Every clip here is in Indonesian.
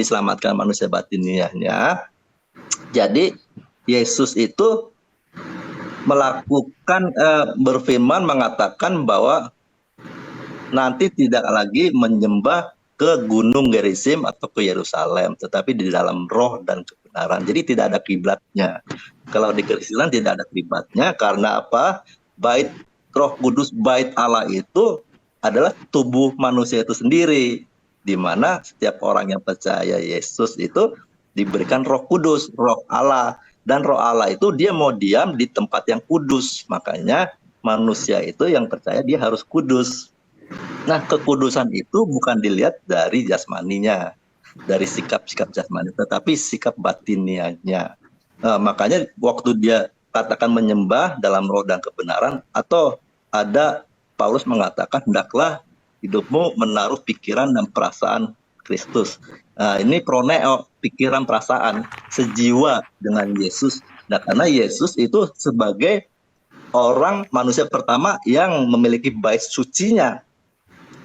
diselamatkan manusia batiniahnya. Jadi Yesus itu berfirman mengatakan bahwa nanti tidak lagi menyembah ke Gunung Gerizim atau ke Yerusalem, tetapi di dalam roh dan kebenaran. Jadi tidak ada kiblatnya. Kalau di Kristen tidak ada kiblatnya karena apa? Bait Roh Kudus, bait Allah itu adalah tubuh manusia itu sendiri, di mana setiap orang yang percaya Yesus itu diberikan Roh Kudus, Roh Allah. Dan Roh Allah itu dia mau diam di tempat yang kudus. Makanya manusia itu yang percaya dia harus kudus. Nah, kekudusan itu bukan dilihat dari jasmaninya, dari sikap-sikap jasmani, tetapi sikap batinianya. Makanya waktu dia katakan menyembah dalam roh dan kebenaran, atau ada Paulus mengatakan, hendaklah hidupmu menaruh pikiran dan perasaan Kristus. Ini proneo, pikiran perasaan, sejiwa dengan Yesus. Nah, karena Yesus itu sebagai orang manusia pertama yang memiliki bait sucinya,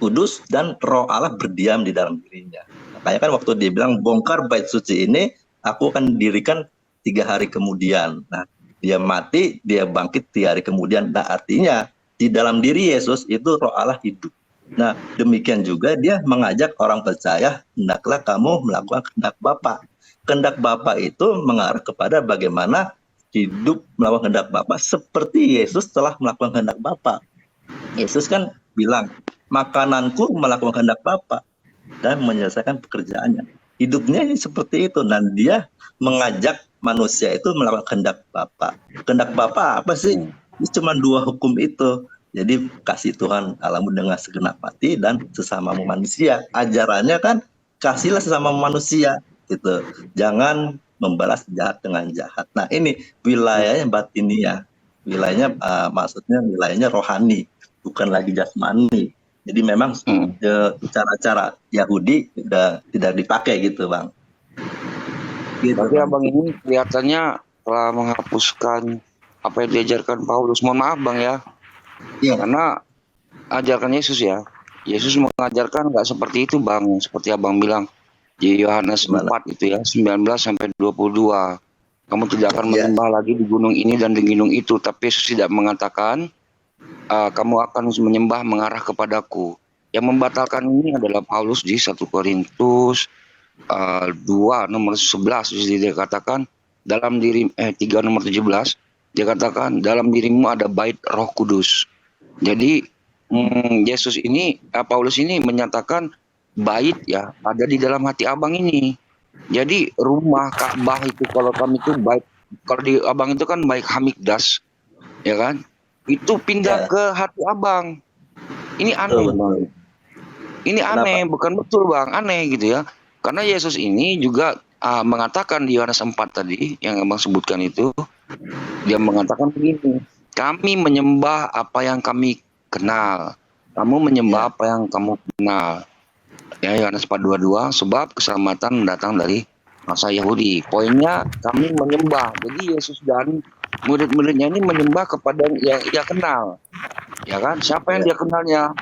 kudus, dan roh Allah berdiam di dalam dirinya. Makanya kan waktu dia bilang, bongkar bait suci ini, aku akan dirikan 3 hari kemudian. Nah, dia mati, dia bangkit 3 hari kemudian. Nah, artinya di dalam diri Yesus itu roh Allah hidup. Nah, demikian juga dia mengajak orang percaya, hendaklah kamu melakukan kehendak Bapa. Kehendak Bapa itu mengarah kepada bagaimana hidup melakukan kehendak Bapa seperti Yesus telah melakukan kehendak Bapa. Yesus kan bilang, makananku melakukan kehendak Bapa dan menyelesaikan pekerjaannya. Hidupnya ini seperti itu, dan dia mengajak manusia itu melakukan kehendak Bapa. Kehendak Bapa apa sih? Ini cuma 2 hukum itu. Jadi kasih Tuhan Allahmu dengan segenap hati dan sesamamu manusia. Ajarannya kan kasihlah sesama manusia gitu. Jangan membalas jahat dengan jahat. Nah, ini wilayahnya batiniah. Wilayahnya maksudnya wilayahnya rohani, bukan lagi jasmani. Jadi memang cara-cara Yahudi udah tidak dipakai gitu, Bang. Gitu, tapi Abang ini kelihatannya telah menghapuskan apa yang diajarkan Paulus. Mohon maaf Bang ya. Iya. Karena ajarkan Yesus ya. Yesus mengajarkan nggak seperti itu Bang. Seperti Abang bilang di Yohanes 4 itu ya, 19 sampai 22. Kamu tidak akan menyembah lagi di gunung ini dan di gunung itu. Tapi Yesus tidak mengatakan kamu akan menyembah mengarah kepadaku. Yang membatalkan ini adalah Paulus di 1 Korintus 2 nomor 11. Dia katakan dalam diri 3 nomor 17 dia katakan dalam dirimu ada bait Roh Kudus. Jadi Yesus ini Paulus ini menyatakan bait ya ada di dalam hati Abang ini. Jadi rumah Ka'bah itu kalau kami itu bait, kalau di Abang itu kan bait Hamikdas, ya kan? Itu pindah ke hati Abang. Ini aneh Bang. Ini aneh, bukan betul Bang, aneh gitu ya. Karena Yesus ini juga mengatakan di Yohanes 4 tadi yang Abang sebutkan itu, dia mengatakan begini, kami menyembah apa yang kami kenal, kamu menyembah apa yang kamu kenal. Ya, Yohanes 4:22, sebab keselamatan datang dari bangsa Yahudi. Poinnya kami menyembah. Jadi Yesus dan murid-muridnya ini menyembah kepada yang ia kenal. Ya kan? Siapa yang dia kenalnya?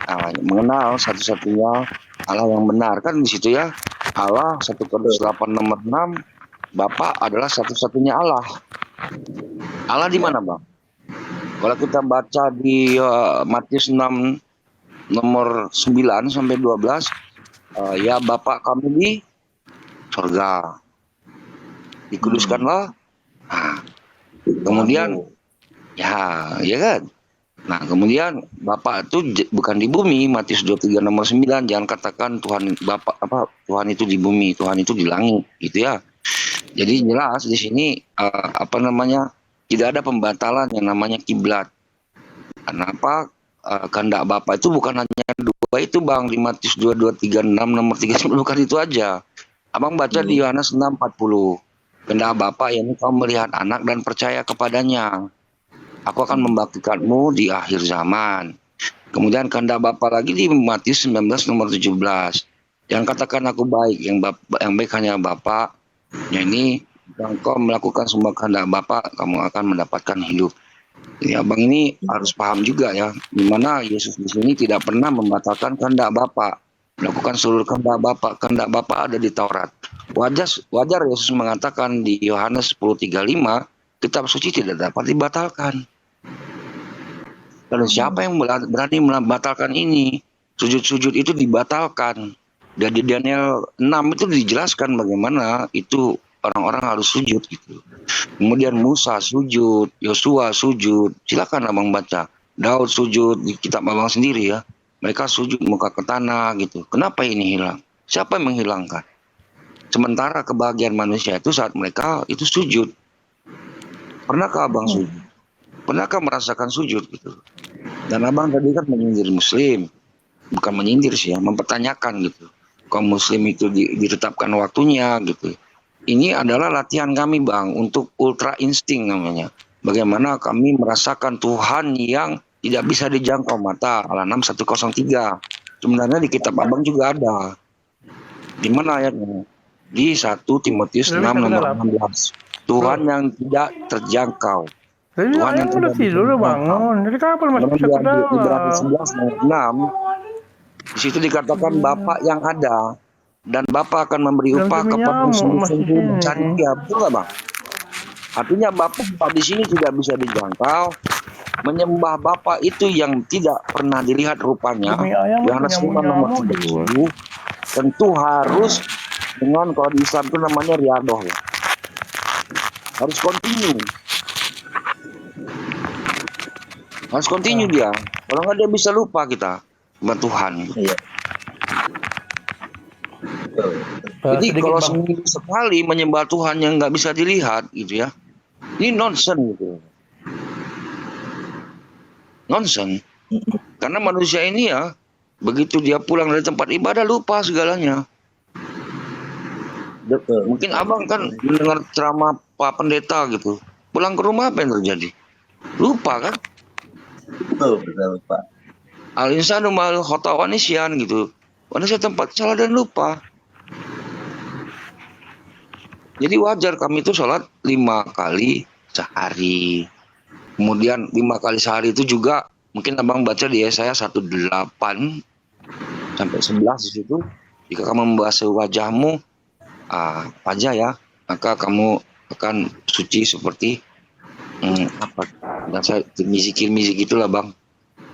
Nah, mengenal satu-satunya Allah yang benar kan di situ ya. Allah 1 Korintus 8 nomor 6, Bapa adalah satu-satunya Allah. Allah di mana, Bang? Kalau kita baca di Matius 6 nomor 9 sampai 12, ya Bapa kami di surga, dikuduskanlah. Nah, kemudian ya kan. Nah, kemudian Bapa itu bukan di bumi, Matius 23 nomor 9, jangan katakan Tuhan Bapa Tuhan itu di bumi, Tuhan itu di langit, gitu ya. Jadi jelas di sini tidak ada pembatalan yang namanya kiblat. Kenapa? Kehendak Bapa itu bukan hanya 2 itu Bang, di Matius 22:36 nomor 39, bukan itu aja. Abang baca di Yohanes 6:40. Kehendak Bapa yakni kau melihat anak dan percaya kepadanya. Aku akan membaktikanmu di akhir zaman. Kemudian kehendak Bapa lagi di Matius 19 nomor 17. Jangan katakan aku baik, yang baik hanya Bapa. Yakni engkau melakukan semua kehendak Bapa, kamu akan mendapatkan hidup. Jadi Abang ini harus paham juga ya, di mana Yesus di sini tidak pernah membatalkan kehendak Bapa. Melakukan seluruh kehendak Bapa ada di Taurat. Wajar Yesus mengatakan di Yohanes 10:35, kitab suci tidak dapat dibatalkan. Lalu siapa yang berani membatalkan ini? Sujud-sujud itu dibatalkan. Dan di Daniel 6 itu dijelaskan bagaimana itu orang-orang harus sujud gitu. Kemudian Musa sujud, Yosua sujud. Silakan abang baca. Daud sujud di kitab abang sendiri ya. Mereka sujud muka ke tanah gitu. Kenapa ini hilang? Siapa yang menghilangkan? Sementara kebahagiaan manusia itu saat mereka itu sujud. Pernahkah abang sujud? Pernahkah merasakan sujud gitu? Dan abang tadi kan menyindir Muslim. Bukan menyindir sih ya, mempertanyakan gitu. Kaum Muslim itu ditetapkan waktunya gitu. Ini adalah latihan kami bang untuk ultra insting namanya. Bagaimana kami merasakan Tuhan yang tidak bisa dijangkau mata. Al-An'am 103. Sebenarnya di kitab abang juga ada. Di mana ayatnya? Di 1 Timotius 6 nomor 16. Tuhan yang tidak terjangkau. Tuhan yang tidak tidur bangun. Jadi kapan masuk ke dalam? Ibrani 11 nomor 6. Di situ dikatakan Bapa yang ada dan Bapa akan memberi upah kepada sungguh-sungguh mencari Dia. Betul nggak bang? Artinya Bapa di sini tidak bisa dijangkau. Menyembah Bapa itu yang tidak pernah dilihat rupanya. Yohanes 5 nomor 37 tentu harus dengan, kalau di Islam itu namanya riadoh ya. Harus continue. Harus continue dia. Kalau nggak dia bisa lupa kita sama Tuhan. Iya. Jadi kalau seminggu sekali menyembah Tuhan yang nggak bisa dilihat gitu ya, ini nonsense gitu. Nonsense. Karena manusia ini ya, begitu dia pulang dari tempat ibadah lupa segalanya. Mungkin abang kan mendengar ceramah Pak Pendeta gitu, pulang ke rumah apa yang terjadi? Lupa kan? Betul Pak. Al-insanu ma'al khata' wa nisyan gitu. Manusia tempat salah dan lupa. Jadi wajar kami itu sholat 5 kali sehari. Kemudian 5 kali sehari itu juga mungkin abang baca di Yesaya 1:8 sampai 11 di situ. Jika kamu membasuh wajahmu wajah ya, maka kamu akan suci seperti apa? Dan saya mizikir gitulah bang.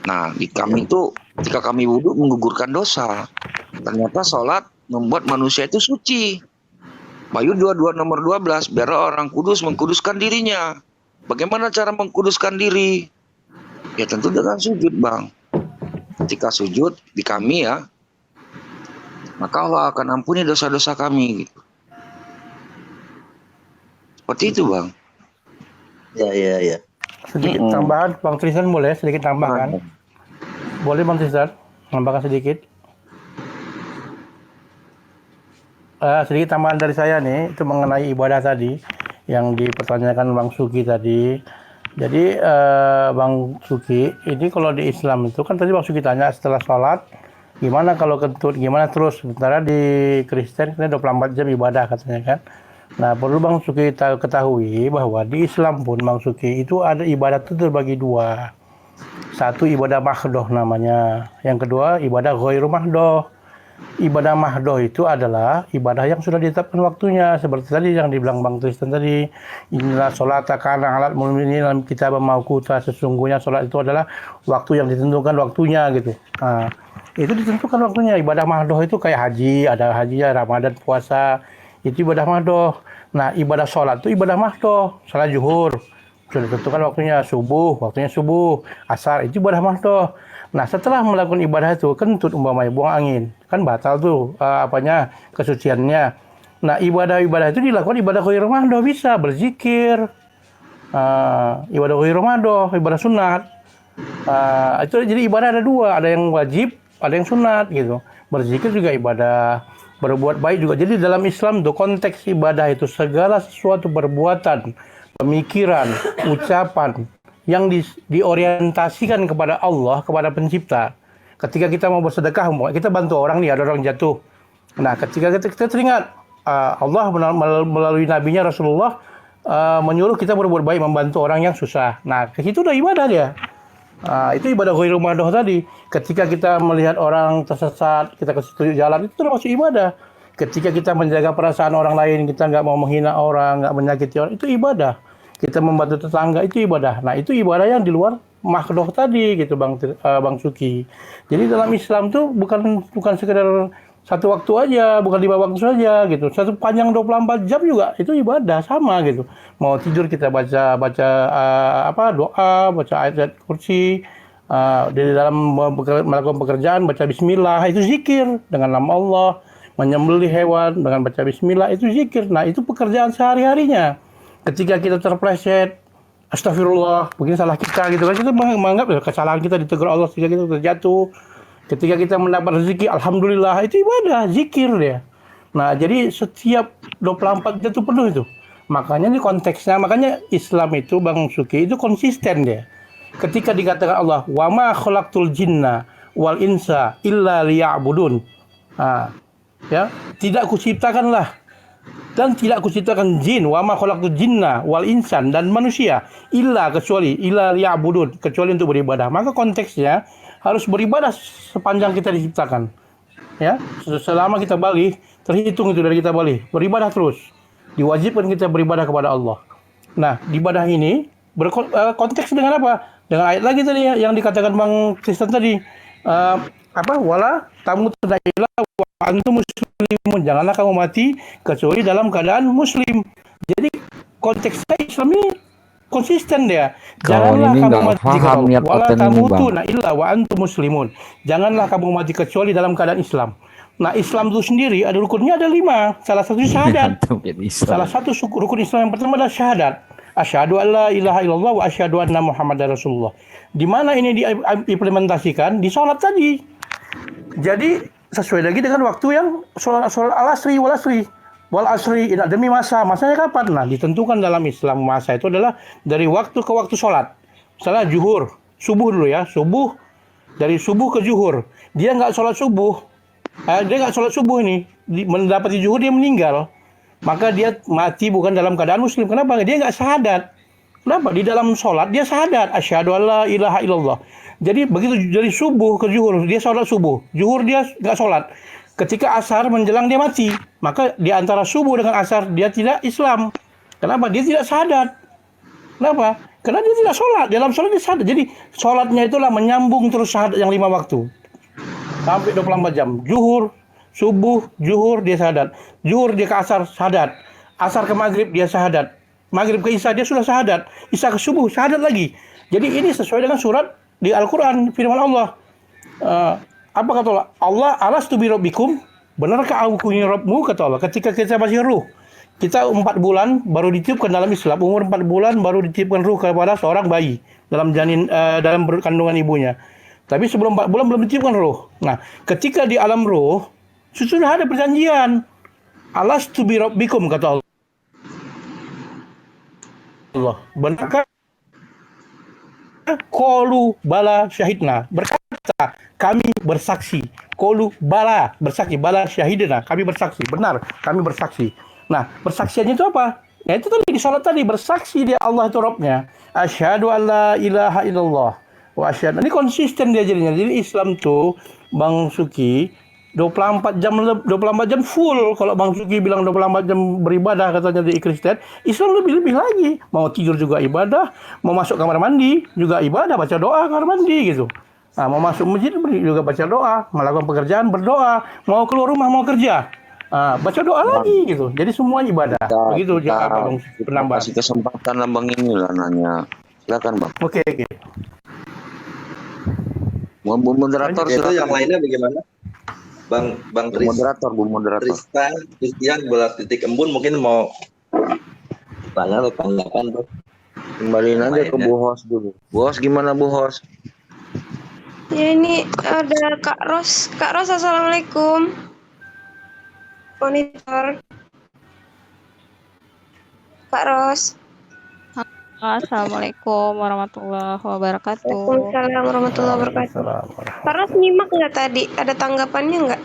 Nah, di kami itu ketika kami wudhu menggugurkan dosa. Ternyata sholat membuat manusia itu suci. Wahyu 22 nomor 12, biar orang kudus mengkuduskan dirinya. Bagaimana cara mengkuduskan diri? Ya tentu dengan sujud bang. Ketika sujud di kami ya, maka Allah akan ampuni dosa-dosa kami gitu. Seperti itu bang. Ya. Sedikit tambahan, Bang Tristan boleh sedikit tambahkan? Boleh Bang Tristan, tambahkan sedikit? Sedikit tambahan dari saya nih, itu mengenai ibadah tadi, yang dipertanyakan Bang Suki tadi. Jadi Bang Suki, ini kalau di Islam itu kan tadi Bang Suki tanya setelah sholat, gimana kalau kentut, gimana terus? Sementara di Kristen kita 24 jam ibadah katanya kan. Nah, perlu Bang Suki ketahui bahwa di Islam pun Bang Suki itu ada ibadah itu terbagi dua. Satu ibadah mahdoh namanya. Yang kedua ibadah ghairu mahdoh. Ibadah mahdoh itu adalah ibadah yang sudah ditetapkan waktunya. Seperti tadi yang dibilang Bang Tristan tadi. Inilah sholat kana alat mu'minin dalam kitab mauquta. Sesungguhnya sholat itu adalah waktu yang ditentukan waktunya gitu. Nah, itu ditentukan waktunya. Ibadah mahdoh itu kayak haji. Ada haji ya, Ramadan, puasa. Itu ibadah mahdoh. Nah, ibadah sholat itu ibadah mahdoh. Sholat zuhur sudah ditentukan waktunya, waktunya subuh, asar itu ibadah mahdoh. Nah, setelah melakukan ibadah itu, kentut umpamanya buang angin, kan batal tuh kesuciannya. Nah, ibadah-ibadah itu dilakukan ibadah ghairu mahdoh, bisa berzikir, ibadah ghairu mahdoh, ibadah sunat. Itu jadi ibadah ada dua, ada yang wajib, ada yang sunat gitu. Berzikir juga ibadah, berbuat baik juga. Jadi dalam Islam tuh konteks ibadah itu segala sesuatu perbuatan, pemikiran, ucapan yang diorientasikan kepada Allah, kepada pencipta. Ketika kita mau bersedekah, kita bantu orang nih, ada orang jatuh. Nah, ketika kita teringat Allah melalui nabinya Rasulullah menyuruh kita berbuat baik, membantu orang yang susah. Nah, ke situ udah ibadah dia. Itu ibadah ghairu madoh tadi. Ketika kita melihat orang tersesat, kita kasih tunjuk jalan, itu termasuk ibadah. Ketika kita menjaga perasaan orang lain, kita nggak mau menghina orang, nggak menyakiti orang, itu ibadah. Kita membantu tetangga, itu ibadah. Nah, itu ibadah yang di luar makhluk tadi, gitu Bang Suki. Jadi dalam Islam tuh bukan sekedar satu waktu aja, bukan 5 waktu saja gitu. Satu panjang 24 jam juga itu ibadah sama gitu. Mau tidur kita baca doa, baca ayat kursi, di dalam melakukan pekerjaan baca bismillah, itu zikir dengan nama Allah, menyembelih hewan dengan baca bismillah, itu zikir. Nah, itu pekerjaan sehari-harinya. Ketika kita terpleset, astagfirullah, mungkin salah kita gitu kan, kita menganggap kesalahan kita ditegur Allah sehingga kita terjatuh. Ketika kita mendapat rezeki, alhamdulillah, itu ibadah, zikir dia. Nah, jadi setiap 24 jam itu penuh itu. Makanya ini konteksnya, makanya Islam itu Bang Suki itu konsisten dia. Ketika dikatakan Allah, wa ma khalaqtul jinna wal insa illa liya'budun. Nah, ya, tidak kuciptakanlah dan tidak kuciptakan jin, wa ma khalaqtul jinna wal insan, dan manusia illa liya'budun, kecuali untuk beribadah. Maka konteksnya harus beribadah sepanjang kita diciptakan. Ya, selama kita balik, terhitung itu dari kita balik, beribadah terus. Diwajibkan kita beribadah kepada Allah. Nah, ibadah ini berkonteks dengan apa? Dengan ayat lagi tadi yang dikatakan Bang Kristen tadi. Wala tamutunna illa wa antum muslimun. Janganlah kamu mati kecuali dalam keadaan muslim. Jadi konteksnya Islam ini konsisten dia. Janganlah kamu mati wala tamutunna illa wa antum muslimun. Janganlah kamu mati kecuali dalam keadaan Islam. Nah, Islam itu sendiri ada rukunnya, ada 5. Salah satu syahadat. Salah satu rukun Islam yang pertama adalah syahadat. Asyhadu an la ilaha illallah wa asyhadu anna Muhammadar Rasulullah. Di mana ini diimplementasikan? Di sholat tadi. Jadi sesuai lagi dengan waktu yang sholat al-asri wal asri demi masanya kapan? Nah, ditentukan dalam Islam masa itu adalah dari waktu ke waktu sholat. Misalnya subuh dulu ya, dari subuh ke zuhur. Dia nggak sholat subuh, ini mendapati zuhur dia meninggal, maka dia mati bukan dalam keadaan muslim. Kenapa? Dia nggak syahadat. Kenapa? Di dalam sholat dia syahadat, asyhadu an la ilaha illallah. Jadi begitu dari subuh ke zuhur, dia sholat subuh. Zuhur dia nggak sholat. Ketika asar menjelang dia mati. Maka di antara subuh dengan asar dia tidak Islam. Kenapa? Dia tidak syahadat. Kenapa? Karena dia tidak sholat. Dalam sholat dia syahadat. Jadi sholatnya itulah menyambung terus syahadat yang 5 waktu. Sampai 24 jam. Subuh, zuhur dia syahadat. Zuhur dia ke asar, syahadat. Asar ke maghrib dia syahadat. Maghrib ke isya dia sudah syahadat. Isya ke subuh syahadat lagi. Jadi ini sesuai dengan surat di Al-Quran, firman Allah. Apa kata Allah? Allah alastu bi rabbikum? Benarkah aku ini Rabbmu? Kata Allah. Ketika kita masih ruh, kita 4 bulan baru ditiupkan dalam Islam. Umur 4 bulan baru ditiupkan ruh kepada seorang bayi dalam dalam kandungan ibunya. Tapi sebelum 4 bulan belum ditiupkan ruh. Nah, ketika di alam ruh sudah ada perjanjian. Alastu bi rabbikum, kata Allah. Benarkah? Qalu bala syahidna. Berkata, kami bersaksi. Qalu bala, bersaksi. Bala syahidna, kami bersaksi. Benar, kami bersaksi. Nah, persaksiannya itu apa? Ya itu tadi di salat tadi, bersaksi dia Allah itu Rabbnya. Asyhadu an la ilaha illallah wa asyhadu. Ini konsisten dia jadinya. Jadi Islam tuh Bang Suki 24 jam full. Kalau Bang Suki bilang 24 jam beribadah katanya di Kristen, Islam lebih lagi. Mau tidur juga ibadah, mau masuk kamar mandi juga ibadah, baca doa kamar mandi gitu. Nah, mau masuk masjid juga baca doa, melakukan pekerjaan berdoa, mau keluar rumah mau kerja, baca doa lagi gitu. Jadi semua ibadah. Begitu Bang penambah. Kasih kesempatan Bang ini lah nanya. Silakan Bang. Oke. Bu moderator silakan. Yang lainnya bagaimana? Bang moderator. Tristan, Christian, Bolas Titik Embun mungkin mau tanya atau tanggapan tuh. Kembaliin aja ke Bu Hos dulu. Bu Hos gimana Bu Hos? Ya ini ada Kak Ros. Kak Ros, assalamualaikum. Monitor. Kak Ros. Assalamualaikum warahmatullahi wabarakatuh. Waalaikumsalam warahmatullahi wabarakatuh. Kak Ros nyimak nggak tadi? Ada tanggapannya nggak?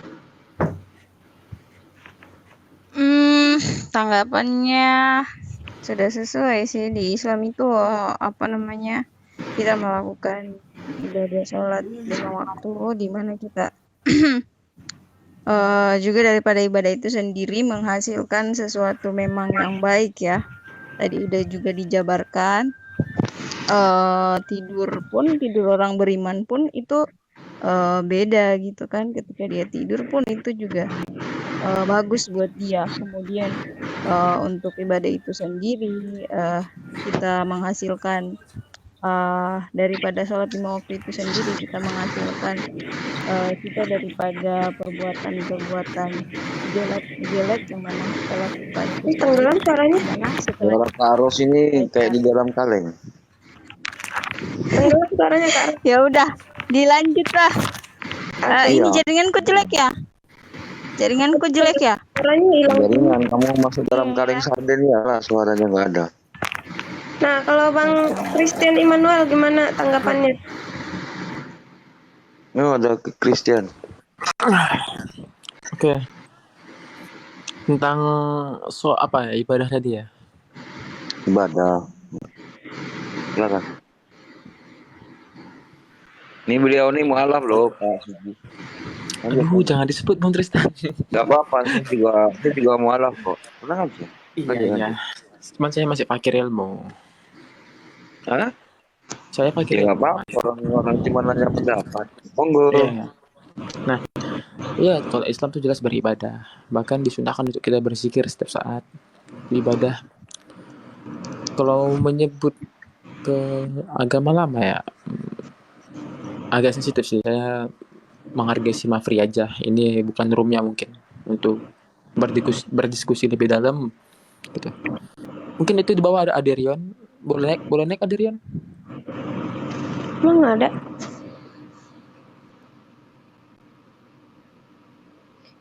Tanggapannya sudah sesuai sih. Di Islam itu kita melakukan ibadah sholat 5 waktu di mana kita juga daripada ibadah itu sendiri menghasilkan sesuatu memang yang baik ya. Tadi udah juga dijabarkan. Tidur orang beriman pun itu beda gitu kan. Ketika dia tidur pun itu juga bagus buat dia. Kemudian untuk ibadah itu sendiri kita menghasilkan daripada sholat 5 waktu itu sendiri kita menghasilkan kita daripada perbuatan-perbuatan jelek yang mana kita lakukan itu tenggelam caranya setelah Suara Kak Ros ini kayak di dalam kaleng. tenggelam caranya Kak. Ya udah, dilanjut lah. Ini jaringanku jelek ya? Jaringanku jelek ya? Suaranya hilang. Jaringan kamu masuk dalam kaleng sarden ya lah, suaranya nggak ada. Nah, kalau Bang Christian Immanuel gimana tanggapannya? Oh, ada Christian. Oke. Tentang apa ya, ibadah tadi ya? Ibadah. Silakan. Ini beliau nih mualaf loh, Pak. Aduh, jangan disebut Bang Tristan. Gak apa-apa, saya juga mualaf kok. Tenang aja. Iya. Cuman saya masih pakai ilmu. Hah? Saya pakai Ya, nggak apa-apa, orang cuma nanya pendapat. Monggo. Iya. Nah, iya, kalau Islam tuh jelas beribadah. Bahkan disunahkan untuk kita berzikir setiap saat ibadah. Kalau menyebut ke agama lama ya, agak sensitif sih. Saya menghargai si Mafri aja. Ini bukan roomnya mungkin untuk berdiskusi lebih dalam gitu. Mungkin itu di bawah ada Aderion. Boleh naik Aderion? Emang nggak ada?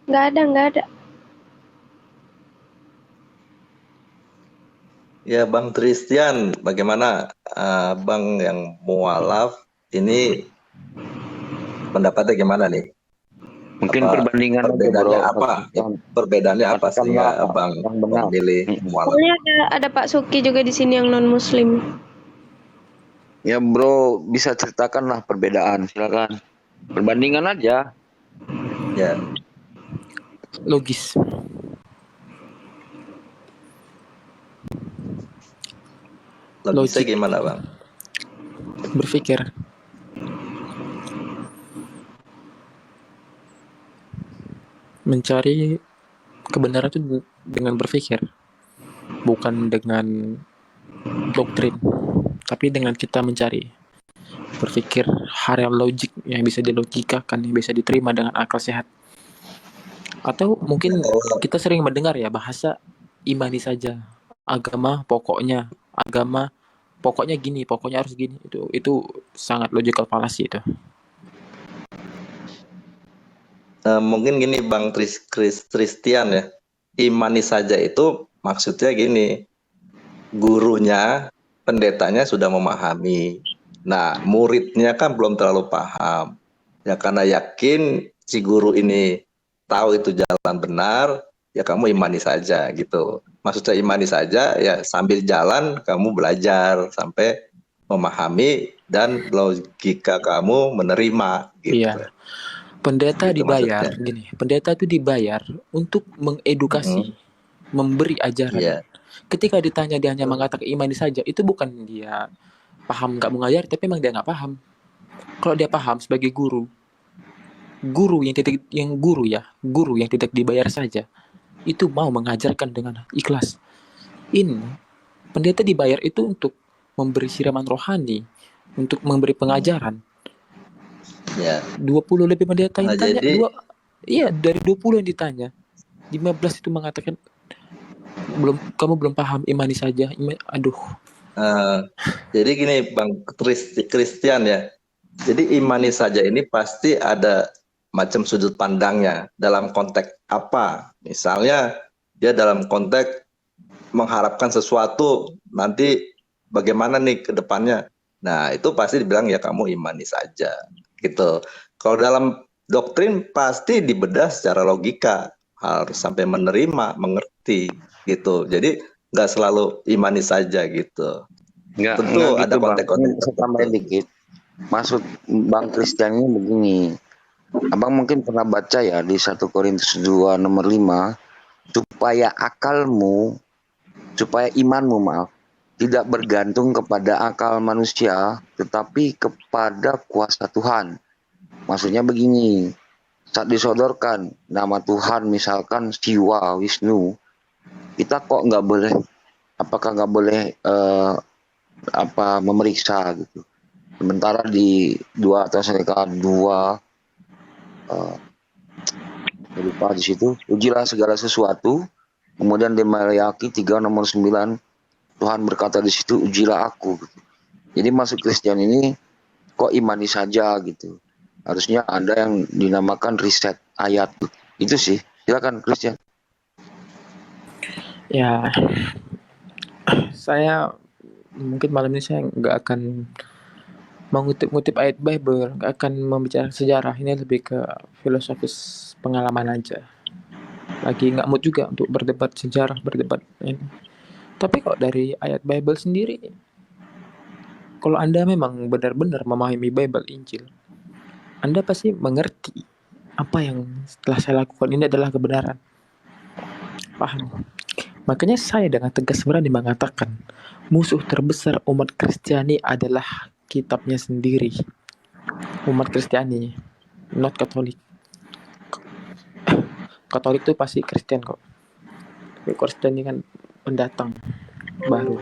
Nggak ada. Ya Bang Christian, bagaimana Bang yang mualaf ini pendapatnya gimana nih? Mungkin perbandingan perbedaannya apa? Perbedaannya apa sehingga Bang memilih mualaf? Soalnya ada Pak Suki juga di sini yang non Muslim. Ya bro, bisa ceritakan lah perbedaan, silakan. Perbandingan aja. Ya. Logis. Logisnya gimana Bang? Berpikir. Mencari kebenaran itu dengan berpikir, bukan dengan doktrin, tapi dengan kita mencari berpikir hal yang logik yang bisa dilogikakan, yang bisa diterima dengan akal sehat. Atau mungkin kita sering mendengar ya bahasa imani saja, agama pokoknya gini, pokoknya harus gini. Itu sangat logical fallacy itu. Mungkin gini Bang Christian ya, imani saja itu maksudnya gini, gurunya, pendetanya sudah memahami, nah muridnya kan belum terlalu paham, ya karena yakin si guru ini tahu itu jalan benar, ya kamu imani saja gitu. Maksudnya imani saja ya sambil jalan kamu belajar sampai memahami dan logika kamu menerima gitu. Iya. Pendeta gitu dibayar, maksudnya. gini. Pendeta itu dibayar untuk mengedukasi, memberi ajaran. Iya. Ketika ditanya dia hanya mengatakan imani saja, itu bukan dia paham nggak mengajar, tapi memang dia nggak paham. Kalau dia paham sebagai guru yang tidak dibayar saja, itu mau mengajarkan dengan ikhlas. Ini pendeta dibayar itu untuk memberi siraman rohani, untuk memberi pengajaran. Ya. 20 lebih pendeta yang ditanya, jadi, dari 20 yang ditanya, 15 itu mengatakan kamu belum paham, imani saja. Aduh. Jadi gini Bang Christian ya. Jadi imani saja ini pasti ada macam sudut pandangnya. Dalam konteks apa? Misalnya dia dalam konteks mengharapkan sesuatu nanti bagaimana nih ke depannya. Nah, itu pasti dibilang ya kamu imani saja. Gitu. Kalau dalam doktrin pasti dibedah secara logika, harus sampai menerima, mengerti gitu. Jadi nggak selalu imani saja gitu. Nggak Tentu gitu, ada konteks-konteks. Saya tambahin dikit. maksud Bang Christian ini begini. Abang mungkin pernah baca ya di 1 Korintus 2 nomor 5, supaya imanmu tidak bergantung kepada akal manusia, tetapi kepada kuasa Tuhan. Maksudnya begini, saat disodorkan nama Tuhan, misalkan Siwa, Wisnu, kita kok nggak boleh, apakah nggak boleh memeriksa gitu. Sementara di 2 Tesalonika 2 lupa di situ, ujilah segala sesuatu. Kemudian di Maleakhi 3 nomor 9, Tuhan berkata di situ, ujilah aku. Jadi masuk Kristen ini kok imani saja gitu. Harusnya ada yang dinamakan riset ayat. Itu sih. Silakan Christian. Ya, saya mungkin malam ini saya nggak akan mengutip-ngutip ayat Bible, nggak akan membicarakan sejarah. Ini lebih ke filosofis pengalaman aja. Lagi nggak mood juga untuk berdebat sejarah, berdebat ini. Tapi kok dari ayat Bible sendiri, kalau Anda memang benar-benar memahami Bible, Injil, Anda pasti mengerti apa yang telah saya lakukan ini adalah kebenaran. Paham? Makanya saya dengan tegas berani mengatakan, musuh terbesar umat Kristiani adalah kitabnya sendiri. Umat Kristiani, not Katolik. Katolik itu pasti Kristen kok. Tapi Kristen ini kan pendatang baru.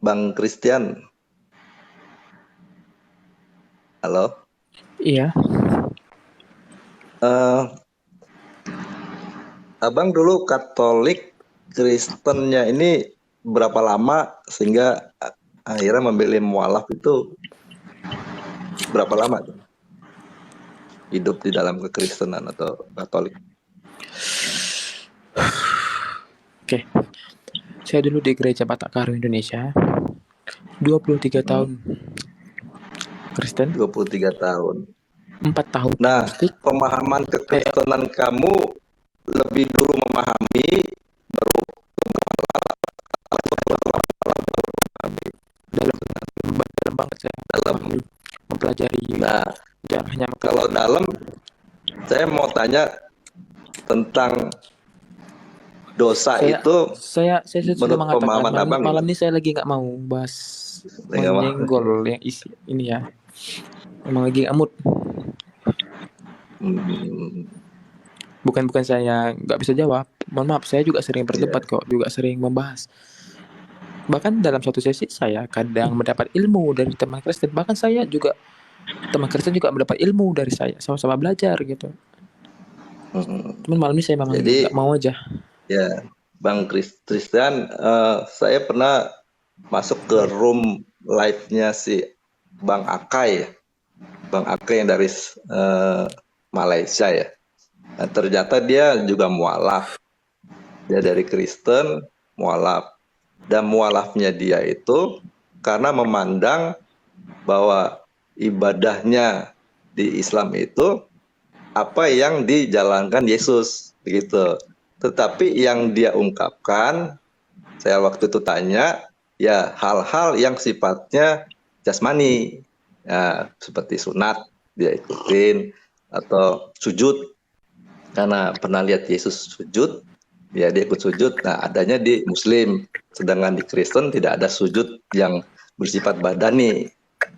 Bang Christian. Halo? Iya. Abang dulu Katolik, Kristennya ini berapa lama sehingga akhirnya memilih mualaf itu berapa lama tuh? Hidup di dalam kekristenan atau Katolik? Oke. Saya dulu di Gereja Batak Karu Indonesia 23 tahun Kristen. 23 tahun. 4 tahun. Nah, pemahaman kekristenan kamu lebih dulu memahami baru dalam banget saya dalam. mempelajari Nah, sejarahnya. kalau dalam saya mau tanya tentang dosa itu. Saya sudah mengatakan malam ini saya lagi nggak mau bahas menyenggol yang isi ini ya. Emang lagi nggak mood. Bukan saya nggak bisa jawab. Mohon maaf, saya juga sering berdebat kok, juga sering membahas. Bahkan dalam suatu sesi saya kadang mendapat ilmu dari teman Kristen. Bahkan saya juga, teman Kristen juga mendapat ilmu dari saya. Sama-sama belajar gitu. Cuman malam ini saya memang nggak mau aja. Ya, Bang Christian, saya pernah masuk ke room live-nya si Bang Akai ya. Bang Akai yang dari Malaysia ya. Nah, ternyata dia juga mualaf. Dia dari Kristen, mualaf. Dan mualafnya dia itu karena memandang bahwa ibadahnya di Islam itu apa yang dijalankan Yesus, begitu. Tetapi yang dia ungkapkan, saya waktu itu tanya, ya hal-hal yang sifatnya jasmani, ya, seperti sunat dia ikutin, atau sujud, karena pernah lihat Yesus sujud, ya dia ikut sujud. Nah, adanya di Muslim, sedangkan di Kristen tidak ada sujud yang bersifat badani,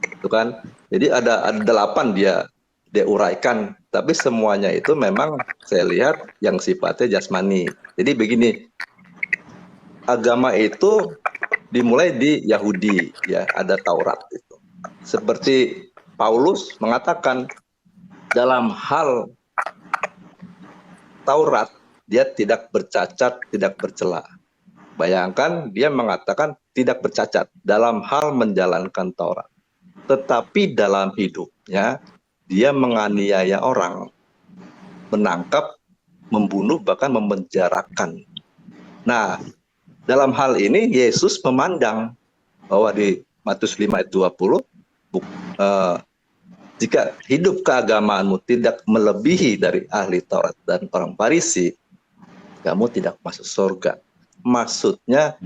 itu kan. Jadi ada 8 dia uraikan, tapi semuanya itu memang saya lihat yang sifatnya jasmani. Jadi begini, agama itu dimulai di Yahudi, ya ada Taurat itu. Seperti Paulus mengatakan dalam hal Taurat dia tidak bercacat, tidak bercela. Bayangkan dia mengatakan tidak bercacat dalam hal menjalankan Taurat. Tetapi dalam hidupnya dia menganiaya orang, menangkap, membunuh, bahkan memenjarakan. Nah, dalam hal ini Yesus memandang bahwa di Matius 5 ayat 20, jika hidup keagamaanmu tidak melebihi dari ahli Taurat dan orang Farisi, kamu tidak masuk surga. maksudnya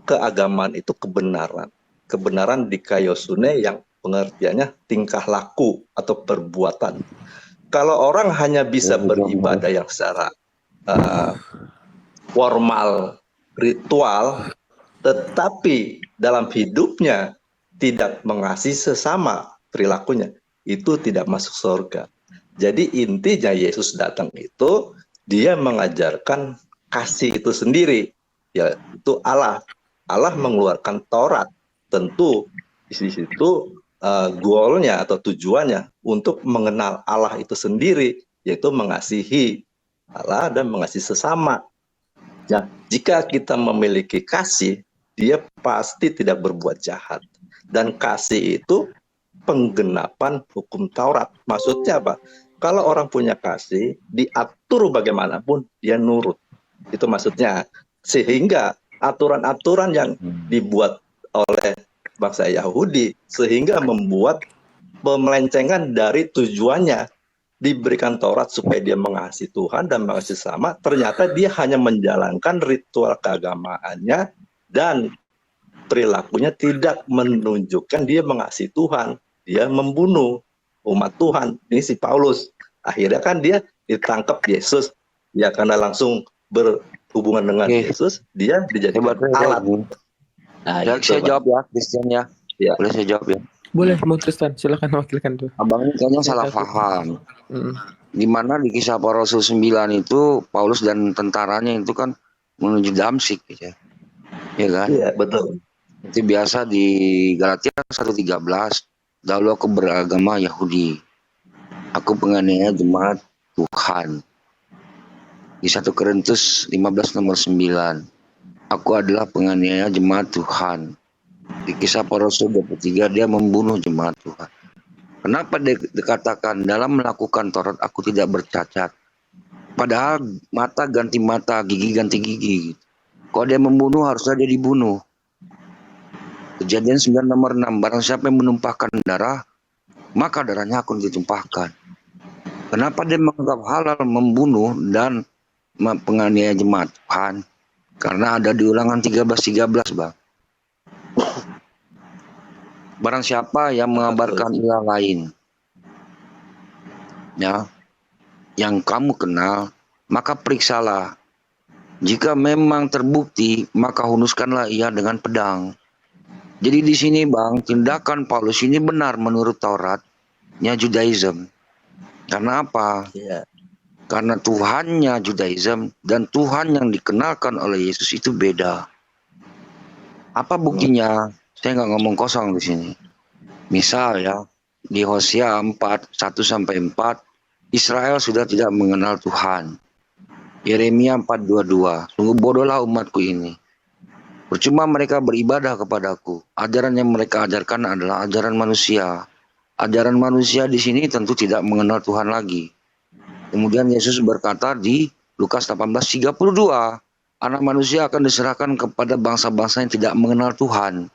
keagamaan itu kebenaran. Kebenaran di kaiosune yang pengertiannya tingkah laku atau perbuatan. Kalau orang hanya bisa beribadah yang secara formal, ritual, tetapi dalam hidupnya tidak mengasihi sesama perilakunya, itu tidak masuk surga. Jadi intinya Yesus datang itu, dia mengajarkan kasih itu sendiri, yaitu Allah. Allah mengeluarkan Taurat, tentu di situ goalnya atau tujuannya untuk mengenal Allah itu sendiri, yaitu mengasihi Allah dan mengasihi sesama. Ya, jika kita memiliki kasih, dia pasti tidak berbuat jahat. Dan kasih itu penggenapan hukum Taurat. Maksudnya apa? Kalau orang punya kasih, diatur bagaimanapun, dia nurut. Itu maksudnya. Sehingga aturan-aturan yang dibuat oleh bangsa Yahudi, sehingga membuat pemelencengan dari tujuannya. Diberikan Taurat supaya dia mengasihi Tuhan dan mengasihi sesama, ternyata dia hanya menjalankan ritual keagamaannya dan perilakunya tidak menunjukkan dia mengasihi Tuhan. Dia membunuh umat Tuhan. Ini si Paulus. Akhirnya kan dia ditangkap Yesus. Ya karena langsung berhubungan dengan Yesus, dia dijadikan alat. Nah, ya, saya jawab ya, Christian ya. Boleh saya jawab ya? Boleh, Bang Tristan, silakan wakilkan tuh. Abang ini kayaknya salah paham. Di mana di Kisah Para Rasul 9 itu Paulus dan tentaranya itu kan menuju Damsyik gitu ya. Iya kan? Iya, betul. Itu biasa di Galatia 1:13, dahulu aku beragama Yahudi. Aku penganiaya jemaat Tuhan. Di 1 Korintus 15 nomor 9. Aku adalah penganiaya jemaat Tuhan. Di Kisah Para Rasul 23 dia membunuh jemaat Tuhan. Kenapa dikatakan dalam melakukan Taurat aku tidak bercacat? Padahal mata ganti mata, gigi ganti gigi. Kalau dia membunuh harusnya dia dibunuh. Kejadian 9 nomor 6, barang siapa yang menumpahkan darah, maka darahnya akan ditumpahkan. Kenapa dia menganggap halal membunuh dan penganiaya jemaat Tuhan? Karena ada di Ulangan 13:13, Bang. Barang siapa yang mengabarkan ilah lain, ya, yang kamu kenal, maka periksalah. Jika memang terbukti, maka hunuskanlah ia dengan pedang. Jadi di sini, Bang, tindakan Paulus ini benar menurut Tauratnya Judaism. Karena apa? Karena Tuhannya Judaism dan Tuhan yang dikenalkan oleh Yesus itu beda. Apa buktinya? Saya nggak ngomong kosong di sini. Misal ya, di Hosea 4:1-4, Israel sudah tidak mengenal Tuhan. Yeremia 4:22, sungguh bodohlah umatku ini. Percuma mereka beribadah kepadaku. Ajaran yang mereka ajarkan adalah ajaran manusia. Ajaran manusia di sini tentu tidak mengenal Tuhan lagi. Kemudian Yesus berkata di Lukas 18:32, anak manusia akan diserahkan kepada bangsa-bangsa yang tidak mengenal Tuhan.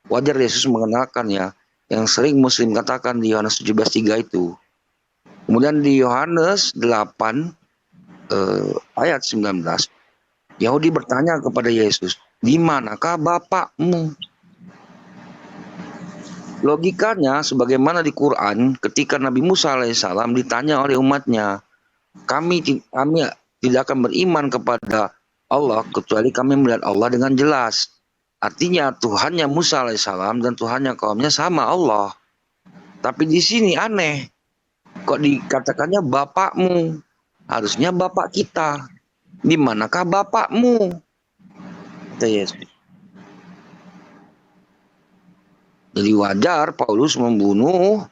Wajar Yesus mengenalkan ya, yang sering Muslim katakan di Yohanes 17:3 itu. Kemudian di Yohanes 8 ayat 19, Yahudi bertanya kepada Yesus, di manakah Bapakmu? Logikanya sebagaimana di Quran ketika Nabi Musa alaihissalam ditanya oleh umatnya, kami tidak akan beriman kepada Allah kecuali kami melihat Allah dengan jelas. Artinya Tuhannya Musa alaihissalam dan Tuhannya kaumnya sama Allah. Tapi di sini aneh. Kok dikatakannya Bapakmu? Harusnya Bapak kita. Di manakah Bapakmu? Kata Yesus. Jadi wajar Paulus membunuh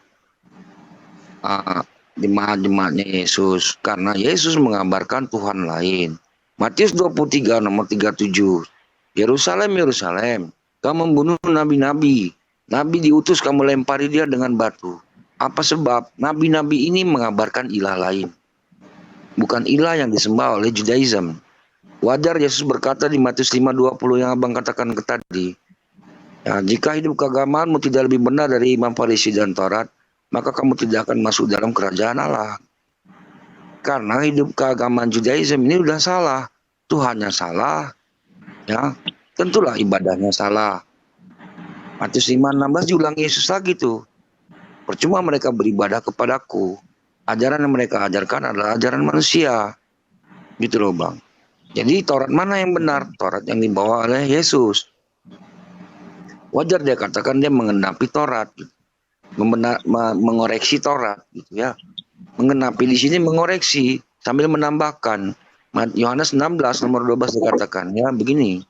jemaat-jemaatnya Yesus. Karena Yesus mengabarkan Tuhan lain. Matius 23 nomor 37. Yerusalem, Yerusalem, kamu membunuh nabi-nabi. Nabi diutus kamu lempari dia dengan batu. Apa sebab? Nabi-nabi ini mengabarkan ilah lain. Bukan ilah yang disembah oleh Judaism. Wajar Yesus berkata di Matius 5:20 yang abang katakan tadi. Ya, jika hidup keagamaanmu tidak lebih benar dari Imam Farisi dan Taurat, maka kamu tidak akan masuk dalam kerajaan Allah. Karena hidup keagamaan Judaism ini sudah salah. Tuhannya salah. ya tentulah ibadahnya salah. Matius 5:16 diulang Yesus lagi tuh. Percuma mereka beribadah kepadaku. Ajaran yang mereka ajarkan adalah ajaran manusia. Gitu loh Bang. Jadi Taurat mana yang benar? Taurat yang dibawa oleh Yesus. Wajar dia katakan dia mengenapi Taurat. Mengoreksi Taurat gitu ya. Mengenapi di sini mengoreksi sambil menambahkan. Yohanes 16 nomor 12 dikatakan ya begini.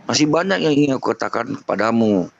Masih banyak yang ingin aku katakan kepadamu,